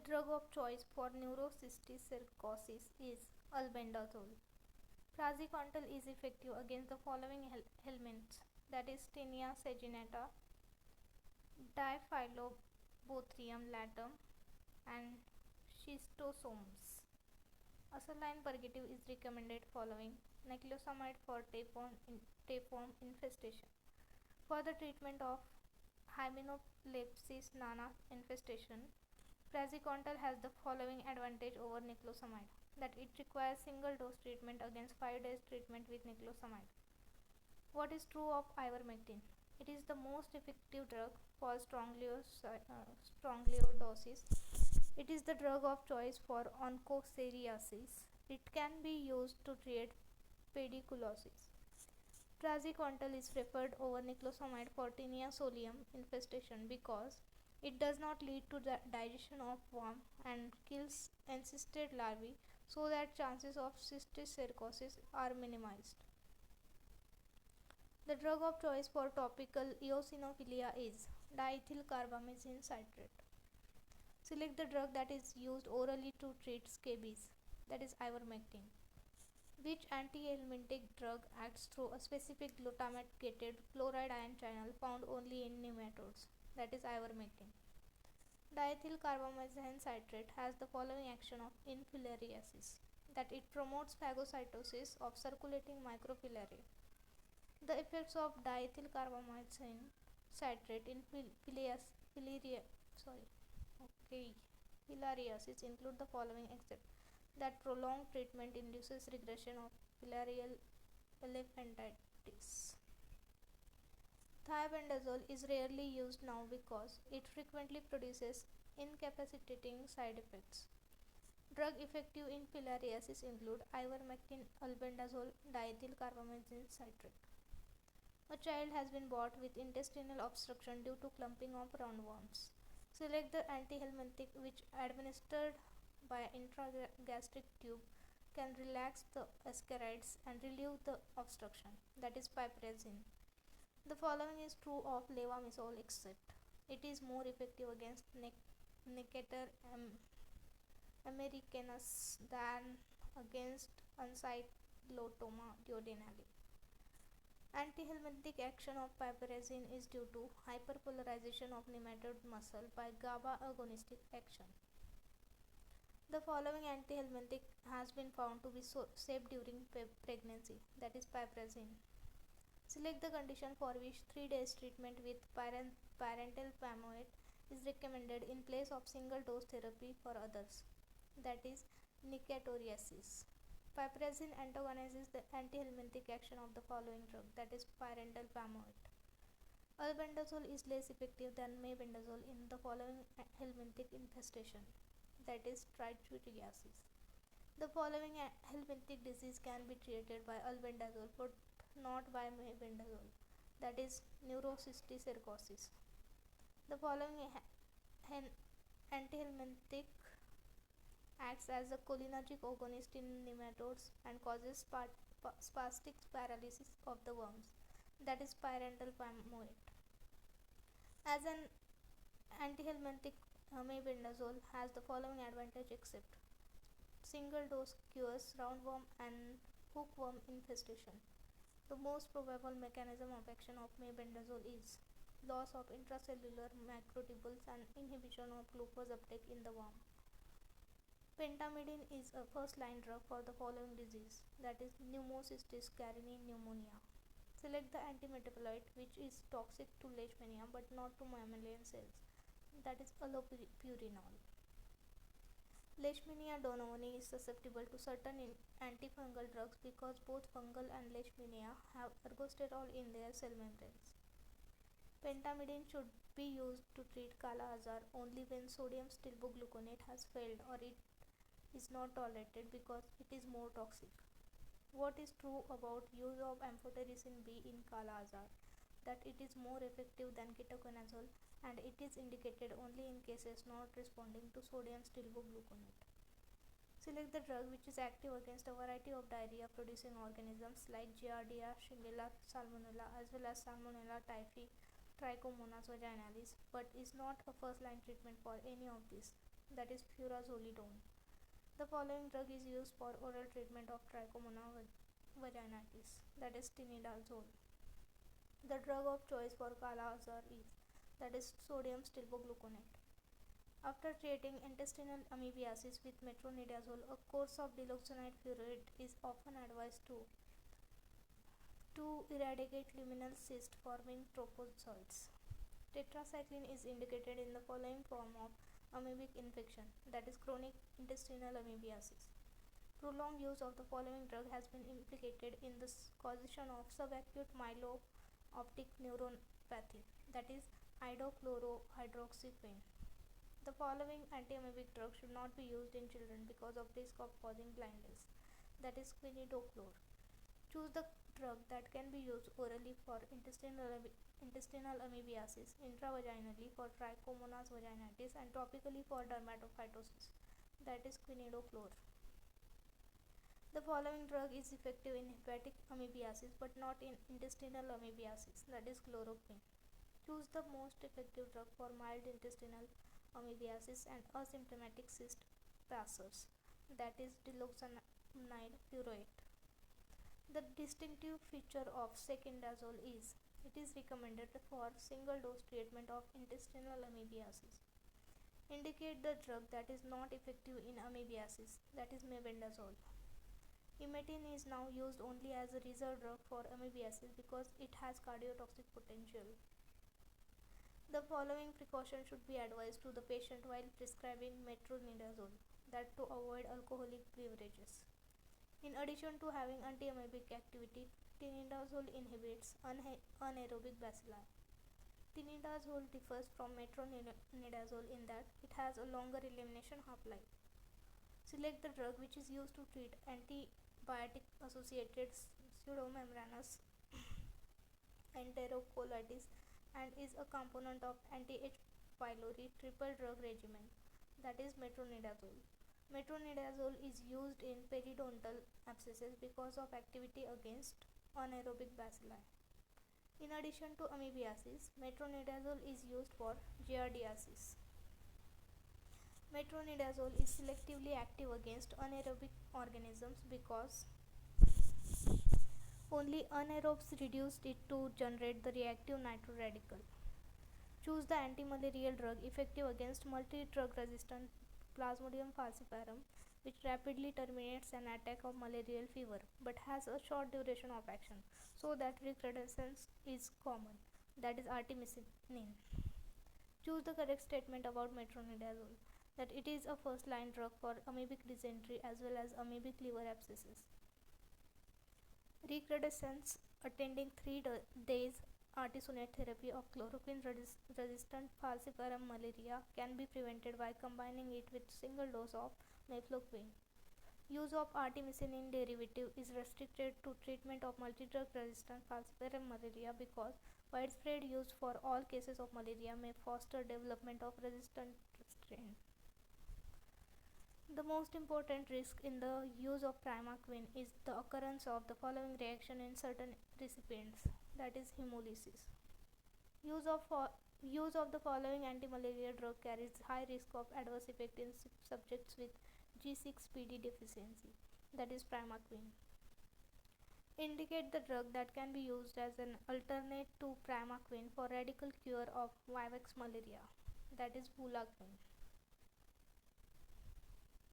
drug of choice for neurocysticercosis is albendazole. Praziquantel is effective against the following helminths, that is Tinea saginata, Diphyllobothrium latum, and Schistosomes. A saline purgative is recommended following niclosamide for tapeworm infestation. For the treatment of Hymenoplepsis nana infestation, praziquantel has the following advantage over niclosamide, that it requires single dose treatment against 5 days treatment with niclosamide. What is true of ivermectin? It is the most effective drug for strongyloidosis. It is the drug of choice for onchocerciasis. It can be used to treat pediculosis. Praziquantel is preferred over niclosamide for Tinea solium infestation because it does not lead to the digestion of worm and kills encysted larvae, so that chances of cysticercosis are minimized. The drug of choice for topical eosinophilia is diethylcarbamazine citrate. Select the drug that is used orally to treat scabies, that is ivermectin. Which antihelmintic drug acts through a specific glutamate-gated chloride ion channel found only in nematodes, that is ivermectin. Diethylcarbamazine citrate has the following action in filariasis, that it promotes phagocytosis of circulating microfilariae. The effects of diethylcarbamazine citrate in filariasis include the following, except that prolonged treatment induces regression of filarial elephantitis. Thiabendazole is rarely used now because it frequently produces incapacitating side effects. Drug effective in filariasis include ivermectin, albendazole, diethylcarbamazine citrate. A child has been brought with intestinal obstruction due to clumping of roundworms. Select the antihelminthic which, administered by intragastric tube, can relax the ascarides and relieve the obstruction, that is piperazine. The following is true of levamisole, except it is more effective against Necator americanus than against Encyclotoma duodenale. Antihelminthic action of piperazine is due to hyperpolarization of nematode muscle by GABA agonistic action. The following antihelminthic has been found to be safe during pregnancy, that is piperazine. Select the condition for which 3 days treatment with parental pamoate is recommended in place of single dose therapy for others, that is nicatoriasis. Piperazine antagonizes the antihelminthic action of the following drug, that is parental pamoate. Albendazole is less effective than mebendazole in the following helminthic infestation, that is trichuriasis. The following helminthic disease can be treated by albendazole but not by mebendazole, that is neurocysticercosis. The following antihelminthic acts as a cholinergic agonist in nematodes and causes spastic paralysis of the worms, that is parental pamoate. As an antihelminthic, mebendazole has the following advantage, except single dose cures roundworm and hookworm infestation. The most probable mechanism of action of mebendazole is loss of intracellular macrotubules and inhibition of glucose uptake in the worm. Pentamidine is a first-line drug for the following disease, that is pneumocystis carinii pneumonia. Select the antimetabolite which is toxic to leishmania but not to mammalian cells, that is allopurinol. Leishmania donovani is susceptible to certain antifungal drugs because both fungal and leishmania have ergosterol in their cell membranes. Pentamidine should be used to treat Kala Azar only when sodium stilbogluconate has failed or it is not tolerated because it is more toxic. What is true about use of amphotericin B in Kala Azar? That it is more effective than ketoconazole and it is indicated only in cases not responding to sodium stilbogluconate. Select the drug which is active against a variety of diarrhea producing organisms like Giardia, Shigella, Salmonella as well as Salmonella typhi, Trichomonas vaginalis, but is not a first line treatment for any of these. that is furazolidone. The following drug is used for oral treatment of trichomonas vaginitis, that is tinidazole. The drug of choice for Kala Azar is, that is sodium stilbogluconate. After treating intestinal amoebiasis with metronidazole, a course of diloxanide furoate is often advised to eradicate luminal cyst forming trophozoites. Tetracycline is indicated in the following form of amoebic infection, that is chronic intestinal amoebiasis. Prolonged use of the following drug has been implicated in the causation of subacute myelooptic neuropathy, that is idochlorohydroxyquine. The following antiamoebic drug should not be used in children because of risk of causing blindness, that is quinidochlor. Choose the drug that can be used orally for intestinal amoebiasis, intravaginally for trichomonas vaginitis, and topically for dermatophytosis, that is quinidochlor. The following drug is effective in hepatic amoebiasis but not in intestinal amoebiasis, that is chloroquine. Choose the most effective drug for mild intestinal amoebiasis and asymptomatic cyst passers, that is diloxanide furoate. The distinctive feature of secindazole is it is recommended for single dose treatment of intestinal amoebiasis. Indicate the drug that is not effective in amoebiasis, that is mebendazole. Imetin is now used only as a reserve drug for amoebiasis because it has cardiotoxic potential. The following precautions should be advised to the patient while prescribing metronidazole, that to avoid alcoholic beverages. In addition to having antiamoebic activity, tinidazole inhibits anaerobic bacilli. Tinidazole differs from metronidazole in that it has a longer elimination half-life. Select the drug which is used to treat antibiotic associated pseudomembranous enterocolitis and is a component of anti-H. pylori triple drug regimen, that is metronidazole. Metronidazole is used in periodontal abscesses because of activity against anaerobic bacilli. In addition to amoebiasis, metronidazole is used for giardiasis. Metronidazole is selectively active against anaerobic organisms because only anaerobes reduced it to generate the reactive nitroradical. Choose the antimalarial drug effective against multi-drug resistant Plasmodium falciparum, which rapidly terminates an attack of malarial fever but has a short duration of action, so that recrudescence is common, that is artemisinin. Choose the correct statement about metronidazole, that it is a first-line drug for amoebic dysentery as well as amoebic liver abscesses. Recrudescence attending 3 days artesunate therapy of chloroquine-resistant falciparum malaria can be prevented by combining it with single dose of mefloquine. Use of artemisinin derivative is restricted to treatment of multi-drug resistant falciparum malaria because widespread use for all cases of malaria may foster development of resistant strain. The most important risk in the use of primaquine is the occurrence of the following reaction in certain recipients, that is hemolysis. Use of the following antimalarial drug carries high risk of adverse effect in subjects with G6PD deficiency, that is primaquine. Indicate the drug that can be used as an alternate to primaquine for radical cure of vivax malaria, that is bulaquine.